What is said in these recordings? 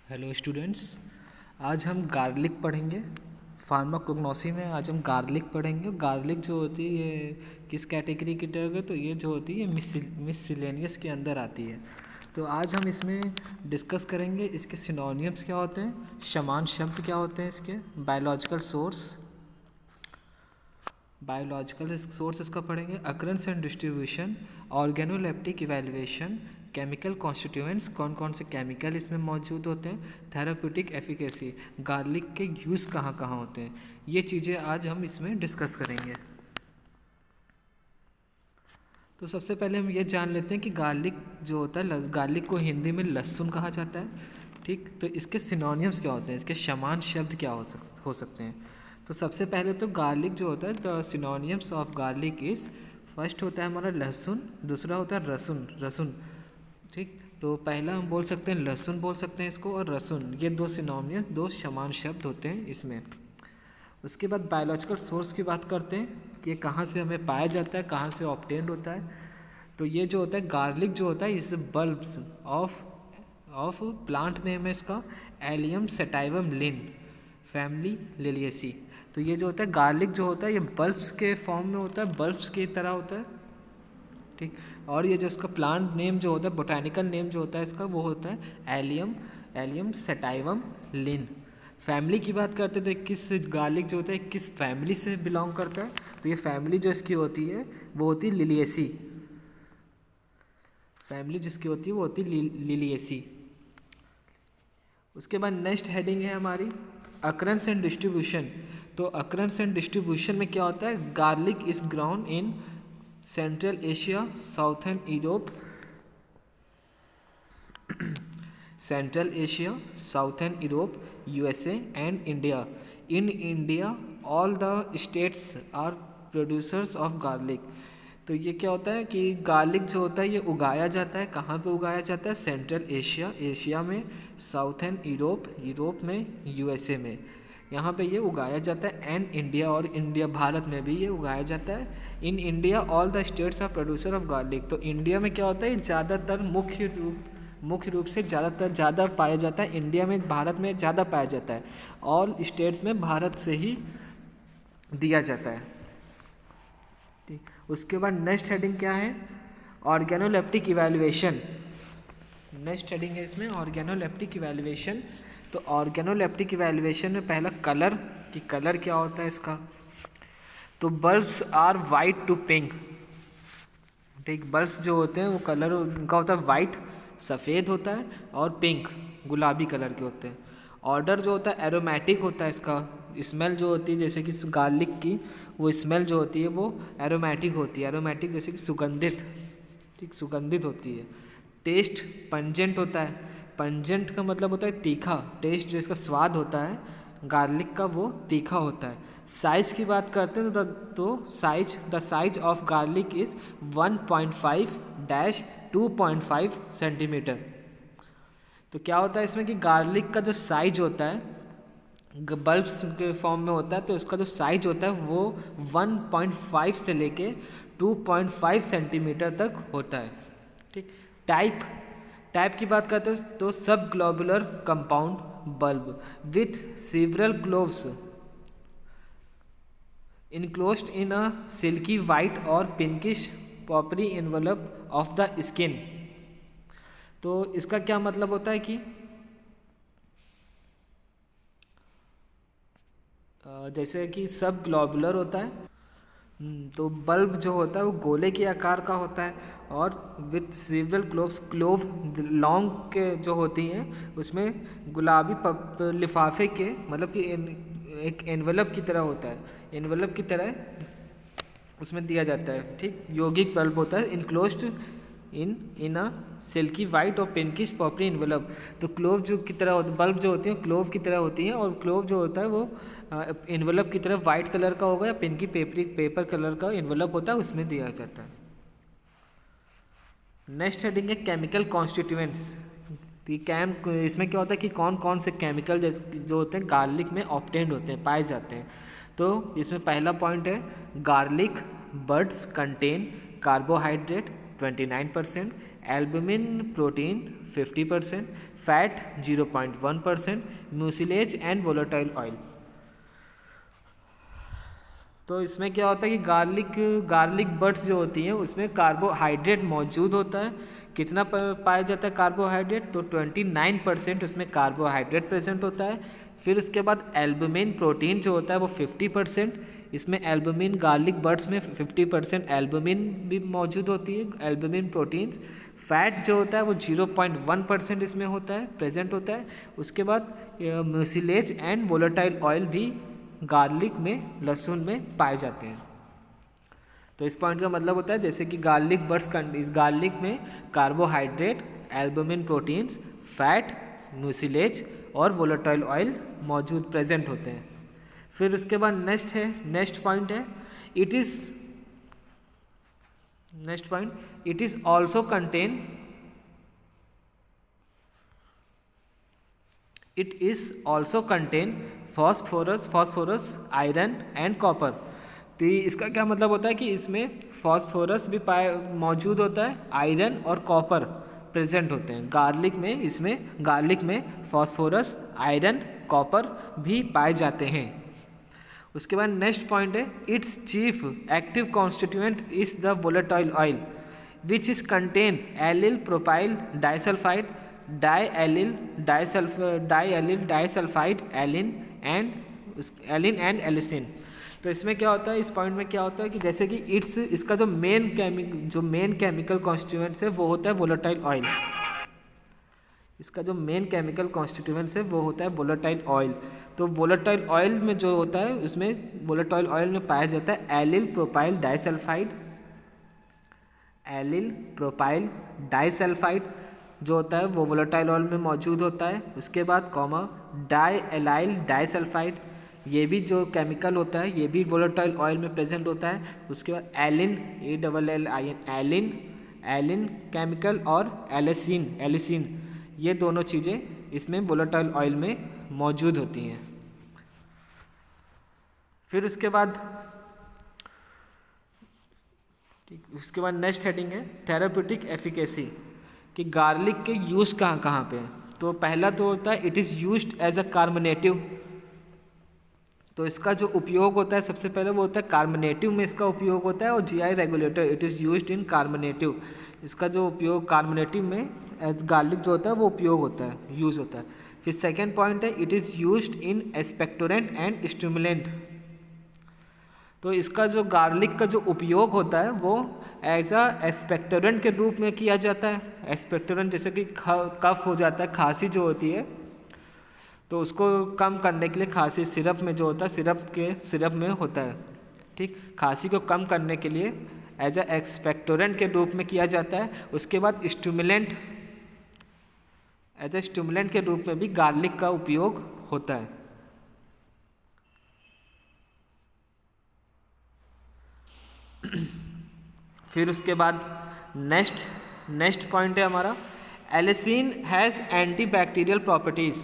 Hello students, आज हम garlic पढ़ेंगे। फार्माकोग्नोसी में आज हम गार्लिक पढ़ेंगे। गार्लिक जो होती है ये किस कैटेगरी की तरह है, तो ये जो होती है मिससेलेनियस के अंदर आती है। तो आज हम इसमें डिस्कस करेंगे इसके सिनोनिम्स क्या होते हैं, समान शब्द क्या होते हैं इसके, बायोलॉजिकल सोर्स इसका पढ़ेंगे, occurrence and distribution, organoleptic evaluation, chemical constituents, कौन कौन से केमिकल इसमें मौजूद होते हैं, थेराप्यूटिक एफिकेसी, गार्लिक के यूज़ कहाँ कहाँ होते हैं, ये चीज़ें आज हम इसमें डिस्कस करेंगे। तो सबसे पहले हम ये जान लेते हैं कि गार्लिक जो होता है, गार्लिक को हिंदी में लहसुन कहा जाता है। ठीक, तो इसके सिनोनिम्स क्या होते हैं, इसके समान शब्द क्या हो सकते हैं। तो सबसे पहले तो गार्लिक जो होता है, the synonyms of garlic is, first होता है हमारा लहसुन, दूसरा होता है रसुन। ठीक, तो पहला हम बोल सकते हैं लहसुन बोल सकते हैं इसको, और रसुन, ये दो सिनोनिम्स, दो समान शब्द होते हैं इसमें। उसके बाद बायोलॉजिकल सोर्स की बात करते हैं कि कहाँ से हमें पाया जाता है, कहाँ से ऑब्टेन्ड होता है। तो ये जो होता है गार्लिक जो होता है इस बल्ब्स ऑफ प्लांट नेम है इसका एलियम सेटाइवम लिन, फैमिली लिलिएसी। तो ये जो होता है गार्लिक जो होता है ये बल्ब्स के फॉर्म में होता है, बल्ब्स की तरह होता है। ठीक, और ये जो इसका प्लांट नेम जो होता है, बोटानिकल नेम जो होता है इसका, वो होता है एलियम सेटाइवम लिन। फैमिली की बात करते हैं तो किस गार्लिक जो होता है किस फैमिली से बिलोंग करता है, तो ये फैमिली जो इसकी होती है वो होती है लिलिएसी। फैमिली जिसकी होती है वो होती है लिलिएसी। उसके बाद नेक्स्ट हेडिंग है हमारी अकरेंस एंड डिस्ट्रीब्यूशन। तो अकरेंस एंड डिस्ट्रीब्यूशन में क्या होता है, garlic is ground in central Asia, southern Europe, USA and India. In India, all the states are producers of garlic. तो ये क्या होता है कि गार्लिक जो होता है ये उगाया जाता है, कहाँ पे उगाया जाता है, सेंट्रल एशिया में, साउथर्न यूरोप में, USA में, यहाँ पे ये उगाया जाता है। एंड इंडिया, और इंडिया भारत में भी ये उगाया जाता है। In India all the states are producer of garlic. तो इंडिया में क्या होता है, ज़्यादातर मुख्य रूप से ज़्यादा पाया जाता है इंडिया में, भारत में ज़्यादा पाया जाता है। ऑल स्टेट्स में भारत से ही दिया जाता है। ठीक, उसके बाद नेक्स्ट हेडिंग क्या है, ऑर्गेनोलेप्टिक इवैल्यूएशन। नेक्स्ट हेडिंग है इसमें ऑर्गेनोलेप्टिक इवैल्यूएशन। तो ऑर्गेनोलेप्टिक इवैल्यूएशन में पहला कलर, कि कलर क्या होता है इसका। तो bulbs are white to pink. ठीक, बल्ब्स जो होते हैं वो कलर उनका होता है वाइट, सफ़ेद होता है, और पिंक गुलाबी कलर के होते हैं। ऑर्डर जो होता है एरोमेटिक होता है इसका, स्मेल जो होती है जैसे कि गार्लिक की, वो स्मेल जो होती है वो एरोमेटिक होती है, एरोमेटिक जैसे कि सुगंधित, ठीक, सुगंधित होती है। टेस्ट पंजेंट होता है, पंजेंट का मतलब होता है तीखा, टेस्ट जो इसका स्वाद होता है गार्लिक का वो तीखा होता है। साइज़ की बात करते हैं तो the size of garlic is 1.5-2.5 centimetre. तो क्या होता है इसमें कि गार्लिक का जो साइज होता है बल्ब्स के फॉर्म में होता है, तो इसका जो साइज होता है वो 1.5 से लेके 2.5 सेंटीमीटर तक होता है। ठीक, टाइप की बात करते हैं तो सब globular compound bulb with several gloves enclosed in a silky white or pinkish powdery envelope of the skin। तो इसका क्या मतलब होता है कि जैसे कि सब ग्लोबुलर होता है, तो बल्ब जो होता है वो गोले के आकार का होता है, और विथ सेवरल क्लोव लॉन्ग के जो होती हैं उसमें गुलाबी लिफाफे के, मतलब कि एक एनवेलप की तरह होता है, एनवेलप की तरह उसमें दिया जाता है। ठीक, यौगिक बल्ब होता है, enclosed in a silky white और पिंकिश पर्पल एनवेलप। तो क्लोव जो की तरह बल्ब जो होती हैं क्लोव की तरह होती हैं, और क्लोव जो होता है वो एनवेलप की तरह वाइट कलर का होगा या पिंकी पेपर कलर का एनवेलप होता है, उसमें दिया जाता है। नेक्स्ट हेडिंग है केमिकल कॉन्स्टिट्यूएंट्स। इसमें क्या होता है कि कौन कौन से केमिकल जो होते हैं गार्लिक में ऑब्टेन्ड होते हैं, पाए जाते हैं। तो इसमें पहला पॉइंट है garlic buds contain carbohydrate 29%, albumin protein 50%, fat 0.1%, mucilage and volatile oil. तो इसमें क्या होता है कि गार्लिक बड्स जो होती हैं उसमें कार्बोहाइड्रेट मौजूद होता है। कितना पाया जाता है कार्बोहाइड्रेट? तो 29% उसमें कार्बोहाइड्रेट प्रेजेंट होता है। फिर उसके बाद एल्बुमिन प्रोटीन जो होता है वो 50%, इसमें एल्बुमिन गार्लिक बड्स में 50% एल्बुमिन भी मौजूद होती है, एल्बुमिन प्रोटीन्स। फैट जो होता है वो 0.1% इसमें होता है, प्रेजेंट होता है। उसके बाद म्यूसिलेज एंड वोलेटाइल ऑयल भी गार्लिक में, लहसुन में पाए जाते हैं। तो इस पॉइंट का मतलब होता है जैसे कि गार्लिक बड्स, इस गार्लिक में carbohydrate, albumin proteins, fat, mucilage और वोलेटाइल ऑयल मौजूद प्रेजेंट होते हैं। फिर उसके बाद नेक्स्ट पॉइंट है it is also contain phosphorus, iron and copper. तो इसका क्या मतलब होता है कि इसमें फॉस्फोरस भी मौजूद होता है, आयरन और कॉपर प्रेजेंट होते हैं गार्लिक में फॉस्फोरस, आयरन, कॉपर भी पाए जाते हैं। उसके बाद नेक्स्ट पॉइंट है it's chief active constituent is the volatile oil which is contain allyl propyl disulphide, diallyl disulphide, alliin and allicin. तो इसमें क्या होता है, इस पॉइंट में क्या होता है कि जैसे कि इसका जो मेन केमिकल कॉन्स्टिट्यूएंट्स है वो होता है वोलेटाइल ऑयल। इसका जो मेन केमिकल कॉन्स्टिट्यूएंट्स है वो होता है वोलेटाइल ऑयल। तो वोलेटाइल ऑयल में जो होता है उसमें वोलेटाइल ऑयल में पाया जाता है एलिल प्रोपाइल डाइसल्फाइड जो होता है वो वोलेटाइल ऑयल में मौजूद होता है। उसके बाद डाइएलाइल डाइसल्फाइड, ये भी जो केमिकल होता है ये भी वोलेटाइल ऑयल में प्रेजेंट होता है। उसके बाद एलिन केमिकल और एलिसिन, ये दोनों चीज़ें इसमें वोलेटाइल ऑयल में मौजूद होती हैं। फिर उसके बाद नेक्स्ट हेडिंग है थेराप्यूटिक एफिकेसी, कि गार्लिक के यूज़ कहाँ पे हैं। तो पहला तो होता है it is used as a carminative. तो इसका जो उपयोग होता है सबसे पहले वो होता है कार्बोनेटिव में इसका उपयोग होता है, और GI regulator, it is used in कार्बोनेटिव। इसका जो उपयोग कार्बोनेटिव में एज गार्लिक जो होता है वो उपयोग होता है, यूज़ होता है। फिर सेकेंड पॉइंट है it is used in expectorant and stimulant. तो इसका जो गार्लिक का जो उपयोग होता है वो एज अ एक्सपेक्टोरेंट के रूप में किया जाता है। एक्सपेक्टोरेंट जैसे कि कफ हो जाता है, खांसी जो होती है, तो उसको कम करने के लिए खांसी सिरप में जो होता है सिरप में होता है, ठीक। खांसी को कम करने के लिए एज अ एक्सपेक्टोरेंट के रूप में किया जाता है। उसके बाद एज ए स्टिमुलेंट के रूप में भी गार्लिक का उपयोग होता है। फिर उसके बाद नेक्स्ट पॉइंट है हमारा एलिसिन हैज़ एंटीबैक्टीरियल प्रॉपर्टीज़।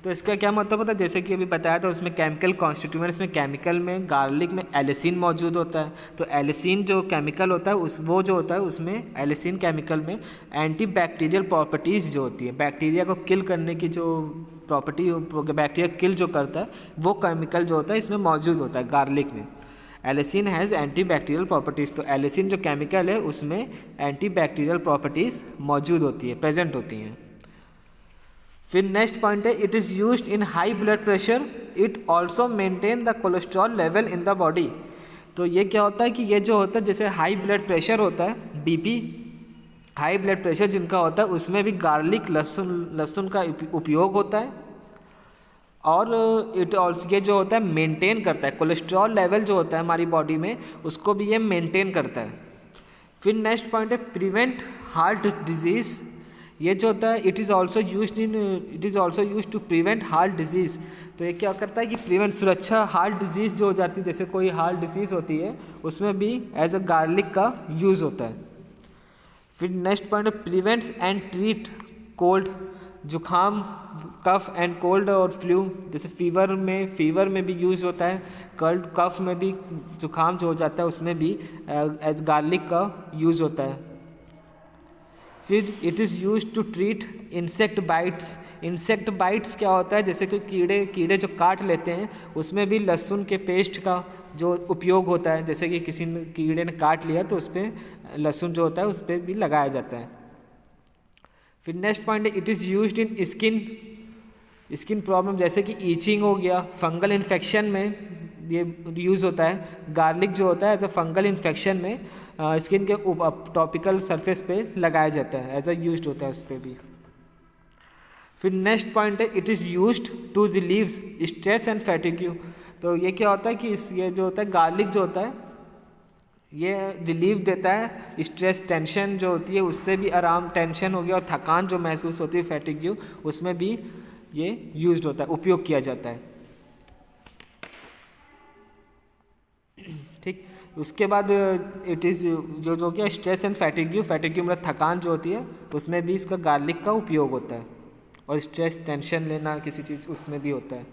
तो इसका क्या मतलब होता है, जैसे कि अभी बताया था उसमें केमिकल कॉन्स्टिट्यूएंट्स में केमिकल में गार्लिक में एलिसिन मौजूद होता है। तो एलिसिन जो केमिकल होता है वो जो होता है उसमें एलिसिन केमिकल में एंटीबैक्टीरियल प्रॉपर्टीज़ जो होती है, बैक्टीरिया को किल करने की जो प्रॉपर्टी, बैक्टीरिया किल जो करता है वो केमिकल जो होता है इसमें मौजूद होता है गार्लिक में। Allicin has antibacterial properties. तो एलिसिन जो केमिकल है उसमें एंटीबैक्टीरियल प्रॉपर्टीज़ मौजूद होती है, प्रेजेंट होती हैं। फिर नेक्स्ट पॉइंट है it is used in high blood pressure, it also maintain the cholesterol level in the body. तो ये क्या होता है कि ये जो होता है जैसे हाई ब्लड प्रेशर होता है, बीपी, हाई ब्लड प्रेशर जिनका होता है उसमें भी गार्लिक लहसुन का उपयोग होता है, और इट ऑल्सो ये जो होता है मेंटेन करता है कोलेस्ट्रॉल लेवल जो होता है हमारी बॉडी में, उसको भी ये मेंटेन करता है। फिर नेक्स्ट पॉइंट है प्रिवेंट हार्ट डिजीज़। ये जो होता है it is also used to prevent heart disease. तो ये क्या करता है कि प्रिवेंट, सुरक्षा, हार्ट डिजीज़ जो हो जाती है, जैसे कोई हार्ट डिजीज़ होती है उसमें भी एज अ गार्लिक का यूज़ होता है। फिर नेक्स्ट पॉइंट है प्रिवेंट्स एंड ट्रीट कोल्ड, जुखाम, कफ एंड कोल्ड और फ्लू, जैसे फीवर में भी यूज़ होता है, कोल्ड कफ में भी, जुखाम जो हो जाता है उसमें भी एज गार्लिक का यूज़ होता है। फिर it is use to treat insect bites. Insect bites क्या होता है, जैसे कि कीड़े जो काट लेते हैं, उसमें भी लहसुन के पेस्ट का जो उपयोग होता है। जैसे कि किसी ने कीड़े ने काट लिया तो उस पर लहसुन जो होता है उस पर भी लगाया जाता है। फिर नेक्स्ट पॉइंट है, it is used in skin problem, जैसे कि ईचिंग हो गया, फंगल इन्फेक्शन में ये यूज़ होता है। गार्लिक जो होता है एज अ फंगल इन्फेक्शन में स्किन के टॉपिकल सरफेस पे लगाया जाता है, एज अ यूज्ड होता है उस पर भी। फिर नेक्स्ट पॉइंट है, it is used to relieve stress and fatigue. तो ये क्या होता है कि ये जो होता है गार्लिक जो होता है ये रिलीफ देता है स्ट्रेस, टेंशन जो होती है उससे भी आराम, टेंशन हो गया और थकान जो महसूस होती है फैटिग्यू, उसमें भी ये यूज्ड होता है, उपयोग किया जाता है। ठीक, उसके बाद इट इज़ जो क्या स्ट्रेस एंड फैटिग्यू मतलब थकान जो होती है उसमें भी इसका गार्लिक का उपयोग होता है, और स्ट्रेस टेंशन लेना किसी चीज़ उसमें भी होता है।